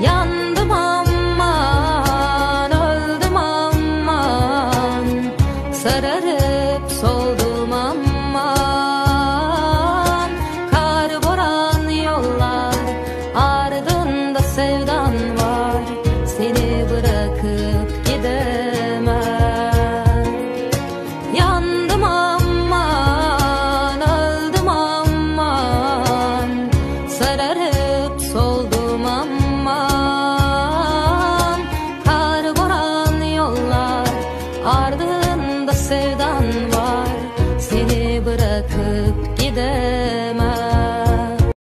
Yandım aman, öldüm aman, sararıp soldum aman. Kar boran yollar, ardında sevdan var, seni bırakıp gidemem. Yandım aman, öldüm aman, sararıp soldum aman. Kar boran yollar, ardında sevdan var, seni bırakıp gider.